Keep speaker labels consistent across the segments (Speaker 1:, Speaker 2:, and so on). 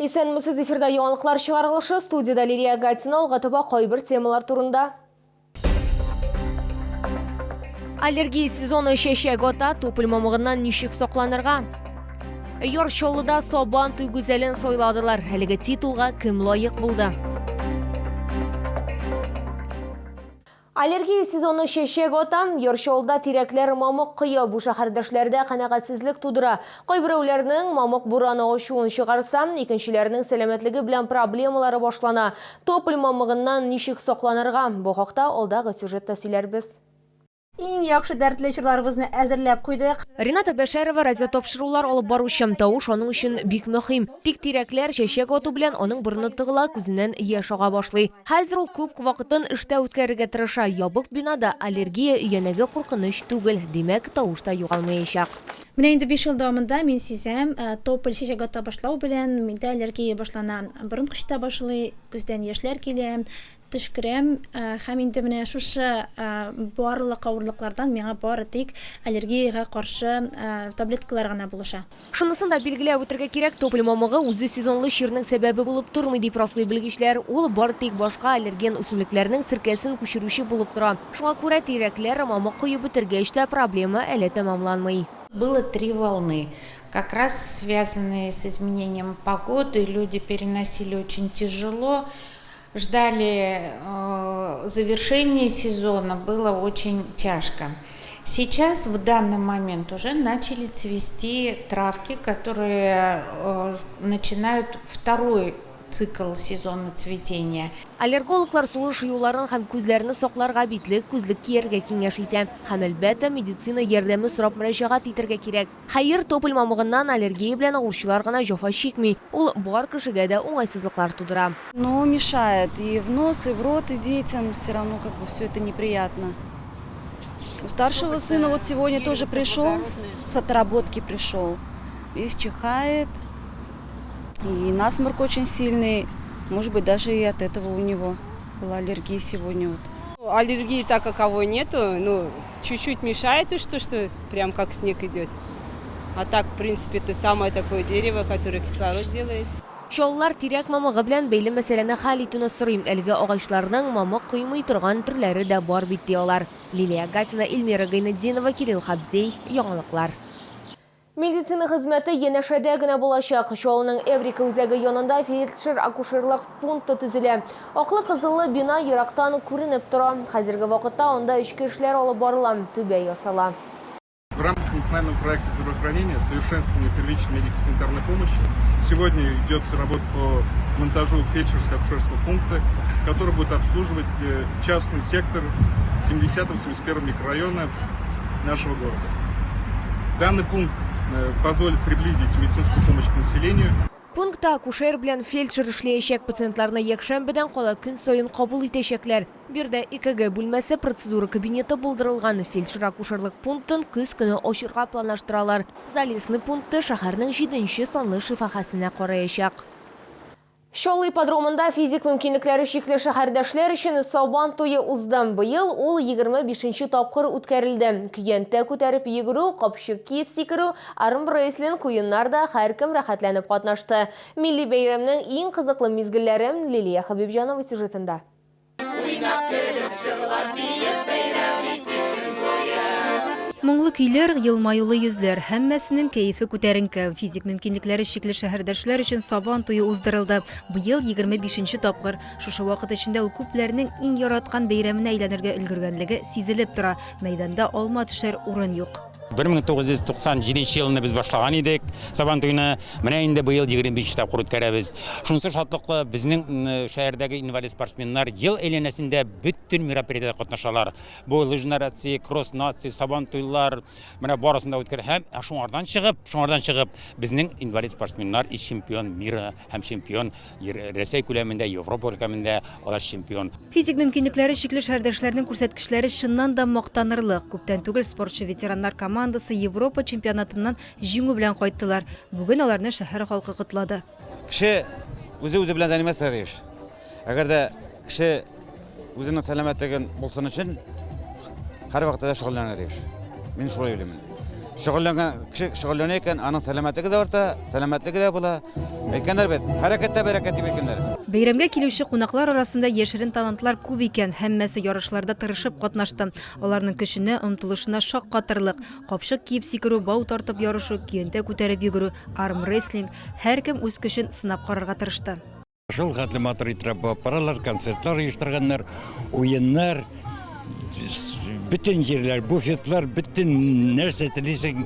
Speaker 1: Исәнмесез, эфирда яңалыклар чыгарылышы, студияда Лилия Гатина, алга таба кайбер темалар турында. Аллергия сезоны шешек ота, тупыл мамыгыннан ничек сакланырга? Йоршоллыда Сабан туй гүзәлен сайладылар. Әлеге титулга кем лайык булды? Аллергия сезоны шешек ота, Йоршоллыда тирәкләр мамык кыя, бу шәһәрдәшләрдә канәгатьсезлек тудыра. Кайберәүләрнең мамык бураны ачуын чыгарса, икенчеләрнең сәламәтлеге белән проблемалары башлана. Топыл мамыгыннан ничек сакланырга? Бу хакта алдагы сюжетта сөйләрбез.
Speaker 2: Иң яхшы дәртле җырларыбызны әзерләп куйдык.
Speaker 1: Рената Бәшәрова радио тапшырулар алып баручы, тавыш аның өчен бик мөһим. Тик тирәкләр шешек оту белән аның борыны тыгыла, күзеннән яшь ага башлый. Хәзер ул күп вакытын эштә үткәрергә тырыша. Ябык бинада аллергия янәге куркыныч түгел, димәк тавыш та югалмаячак.
Speaker 2: Менә инде 5 ел дәвамында мин сизәм, топыл шешек ота башлау белән миндә аллергия башлана. Борын кычта башлый, күздән яшьләр килә. Тышкырам, һәм инде менә шушы барлык авырлыклардан миңа бары тик аллергиягә каршы таблеткалар гына булыша.
Speaker 1: Шунысын да билгеләп үтәргә кирәк, топыл мамыгы үзе сезонлы чирнең сәбәбе булып тормый дип раслый белгечләр. Ул бары тик башка аллерген үсемлекләрнең сиркәсен күчерүче булып тора. Шуңа күрә тирәкләр мамык куеп бетергәч тә проблема әле тәмамланмый.
Speaker 3: Было 3 волны, как раз связанные с изменением погоды. Люди переносили очень тяжело. Ждали завершения сезона, было очень тяжко. Сейчас, в данный момент, уже начали цвести травки, которые начинают второй цикл сезона цветения.
Speaker 1: Аллергологлар сулыш юлларын һәм күзләрне сакларга битлек, күзлек кияргә киңәш итә. Һәм әлбәттә медицина ярдәме сорап мөрәҗәгать итәргә кирәк. Хәер, топыл мамыгыннан аллергия белән авыручылар гына җәфа чикми. Ул бар кешегә дә уңайсызлыклар тудыра.
Speaker 4: Но мешает и в нос, и в рот, и детям. Все равно как бы все это неприятно. У старшего сына вот сегодня тоже пришел, с отработки пришел. Весь чихает. И насморк очень сильный. Может быть, даже и от этого у него была аллергия сегодня. Вот.
Speaker 5: Аллергии так каковой нету, но чуть-чуть мешает, что прям как снег идет. А так, в принципе, это самое такое дерево, которое кислород делает.
Speaker 1: Шоллар тирәк мамыгы белән бәйле мәсьәләне хәл итүне сорыйм. Әлеге агачларның мамык кыймый торган төрләре дә бар бит диялар. Лилия Гатина, Эльмира Гайнетдинова, Кирилл Хабзей, яңалыклар. Медицина хезмәте янәшәдә генә булачак. Шолның Эврика үзәге янында фельдшер-акушерлык пункты төзелә. Аклы кызыллы бина ерактан күренеп тора. Хәзерге вакытта анда эчке эшләр алып барыла, түбә ясала.
Speaker 6: В рамках национального проекта здравоохранения совершенствования первичной медико-санитарной помощи сегодня идет работа по монтажу фельдшерско-акушерского пункта, который будет обслуживать частный сектор 70-71 микрорайона нашего города. Данный пункт позволит приблизить медицинскую помощь к населению.
Speaker 1: Пунктта акушер белән фельдшер эшләячәк пациентларны якшәмбедән кала көн саен кабул итәчәкләр. Бирдә ИКГ бүлмәсе процедура кабинеты булдырылган. Фельдшер-акушерлык пунктын көз көне ачырга планлаштыралар. Залесный пункты шәһәрнең 7нче санлы шифаханәсенә караячак. Шоллы ипподромында физик мөмкинлекләре чикле шәһәрдәшләр өчен Сабан туе узды. Быел ул 25нче тапкыр үткәрелде. Көянтә күтәреп йөгерү, капчык киеп сикерү, арым рейслен куеннарда һәркем рәхәтләнеп катнашты. Милли бәйрәмнең иң кызыклы мизгелләрен Лилия Хабибҗанова сюжетында.
Speaker 7: Моңлы көйләр, елмаюлы йөзләр, һәммәсенең кәефе күтәренке. Физик мөмкинлекләре чикле шәһәрдәшләр өчен Сабан туе уздырылды. Быел 25нче тапкыр. Шушы вакыт эчендә ул күпләрнең иң яраткан бәйрәменә әйләнергә өлгергәнлеге сизелеп тора. Мәйданда алма төшәр урын юк.
Speaker 8: 1997 елны без башлаган идек. Сабан туйны менә инде быел 25 тапкыр үткәрәбез. Шунысы шатлыклы, безнең шәһәрдәге инвалид спортсменнар ел әйләнәсендә бөтен мероприятиедә катнашалар. Бу лыж нация, кросс нация, сабан туйлар менә барысында үткәр һәм шуңардан чыгып безнең инвалид спортсменнар чемпион мира һәм чемпион Рәсәй күләмендә, Европа күләмендә алар чемпион.
Speaker 7: Физик мөмкинлекләре чикле шәһәрдәшләрнең күрсәткечләре чыннан да мактанырлык. Күптән түгел спортчы ветераннар командасы Европа чемпионатыннан җиңү белән кайттылар. Бүген аларны шәһәр халкы котлады.
Speaker 9: Кеше үзе белән заниматься итә. Әгәр дә кеше үзенең сәламәтлеген булсын өчен һәр вакытта шөгыльләнә. Мин шулай уйлыйм. шөгыльләнә икән, аның сәламәтлеге дә арта, сәламәтлеге дә була. Әйткәннәр бит, хәрәкәттә бәрәкәт дип әйткәннәр.
Speaker 7: Бәйрәмгә килүче кунаклар арасында яшерен талантлар күп икән, һәммәсе ярышларда тырышып катнашты. Аларның көченә, омтылышына шаккатырлык, капшык киеп сикерү, бау тартып ярышу, көйәнтә күтәреп йөгерү, армрестлинг, һәркем үз көчен сынап карарга тырышты.
Speaker 10: Шул хәтле матур итеп баралар, концертлар оештырганнар, уеннар, bütün җирләр, буфетлар, bütün нәрсә телисең,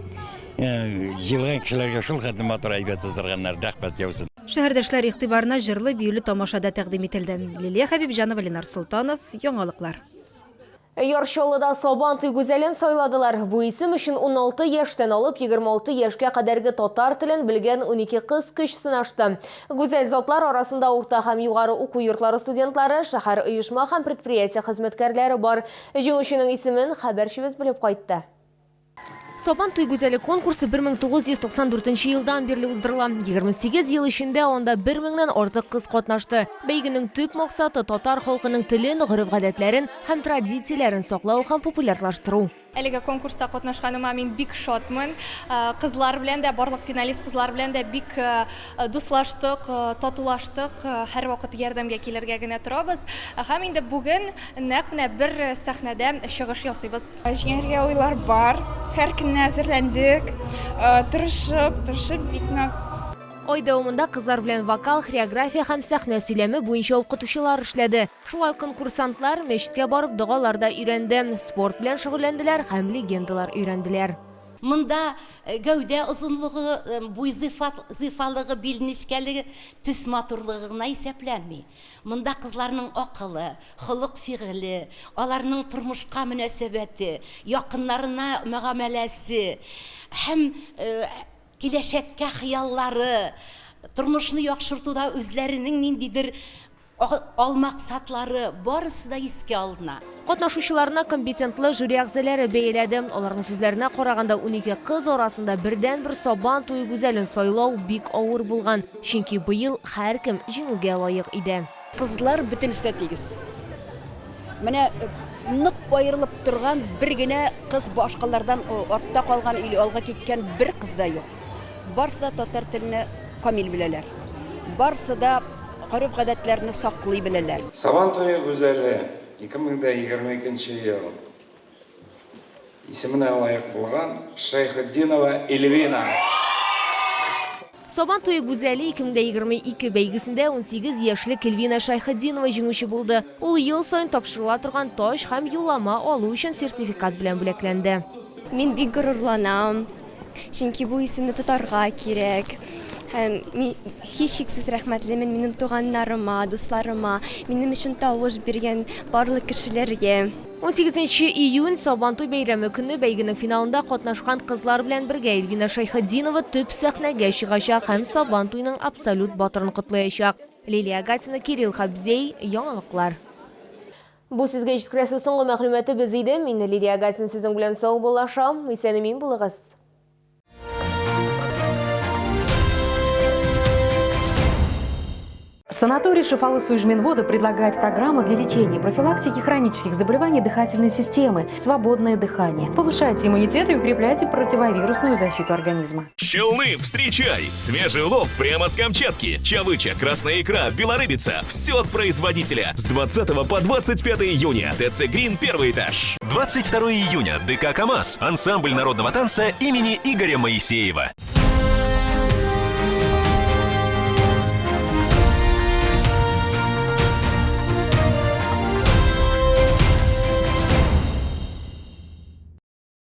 Speaker 10: җыелган кешеләргә шул хәтле матур әйбәт уздырганнар. Рәхмәт яусын.
Speaker 7: Шәһәрдәшләр игътибарына җырлы биюле тамашада тәкъдим ителде. Лилия Хәбибҗанова, Ленар Султанов, Яңалыклар.
Speaker 1: Яршолыда Сабантуй гүзәлен сайладылар. Бу исем өчен 16 яшьтән алып 26 яшькә кадәрге татар телен белгән 12 кыз көч сынашты. Гүзәл затлар арасында урта һәм югары уку йортлары студентлары, шәһәр оешма һәм предприятие хезмәткәрләре бар. Җиңүченең исемен хәбәрчебез белеп кайтты. Сабантуй гүзәле конкурсы 1994 елдан бирле уздырыла. 28 ел эчендә анда 1000-нән артык кыз катнашты. Бәйгенең төп максаты татар халкының телен, гореф-гадәтләрен һәм традицияләрен саклау һәм популярлаштыру.
Speaker 11: Әлеге конкурста катнашканыма мин бик шатмын. Кызлар белән дә, барлык финалист кызлар белән дә бик дуслаштык, татулаштык. Һәр вакыт ярдәмгә килергә генә торабыз. Һәм инде бүген нәкъ менә бер сәхнәдә чыгыш ясыйбыз.
Speaker 12: Җиңәргә уйлар бар. Һәр көнне әзерләндек. Тырышып бик нык.
Speaker 1: Ай дәвамында кызлар белән вокал, хореография һәм сәхнә сөйләме буенча укытучылар эшләде. Шулай конкурсантлар мәчеткә барып дугаларда өйрәнде, спорт белән шөгыльләнделәр һәм легендалар өйрәнделәр.
Speaker 13: Монда гәүдә озынлыгы, буй зифалыгы, билнишкәлеге, төс матурлыгы гына исәпләнми. Монда кызларның акылы, холык-фигыле, аларның тормышка мөнәсәбәте, якыннарына мөгамәләсе һәм киләчәккә хыяллары, тормышны яхшыртуда үзләренең ниндидер алмаксатлары барысы да искә алына.
Speaker 1: Катнашучыларына компетентлы жюри әгъзалары бәяләде. Аларның сүзләренә караганда 12 кыз арасында бердән-бер Сабантуй гүзәлен сайлау бик авыр булган, чөнки быел һәркем җиңүгә лаек иде.
Speaker 14: Кызлар бөтенесе тигез. Менә нык аерылып торган бер генә кыз башкалардан артта калган или алга киткән бер кыз да юк. Барсы да татар телене камил беләләр. Барсы да гореф-гадәтләрне саклый беләләр.
Speaker 15: Сабантуй гүзәле 2022 ел исеменә лаек булган Шәйхетдинова Эльвина.
Speaker 1: Сабантуй гүзәле 2022 бәйгесендә 18 яшьлек Эльвина Шәйхетдинова җиңүче булды. Ул ел саен тапшырыла торган таш һәм юллама алу өчен сертификат белән бүләкләнде.
Speaker 11: Мин бик горурланам. Чөнки бу исемне тотарга кирәк. Һәм мин һичшиксез рәхмәтлемен минем туганнарыма, дусларыма, минем өчен тавыш биргән барлык кешеләргә.
Speaker 1: 18 июнь Сабантуй бәйрәме көне бәйгенең финалында катнашкан кызлар белән бергә Эльвина Шәйхетдинова төп сәхнәгә чыгачак һәм Сабантуйның абсолют батырын котлаячак. Лилия Гатина, Кирилл Хабзей, Яңалыклар. Бу сезгә җиткерәсе соңгы мәгълүматы без иде. Мин Лилия Гатина сезнең белән сау булашам. Исән-имин булыгыз.
Speaker 16: Санаторий Шифалы-Суйжминвода предлагает программу для лечения и профилактики хронических заболеваний дыхательной системы «Свободное дыхание». Повышайте иммунитет и укрепляйте противовирусную защиту организма.
Speaker 17: Челны, встречай! Свежий улов прямо с Камчатки. Чавыча, красная икра, белорыбица. Все от производителя. С 20 по 25 июня. ТЦ «Грин», первый этаж. 22 июня. ДК «КамАЗ». Ансамбль народного танца имени Игоря Моисеева.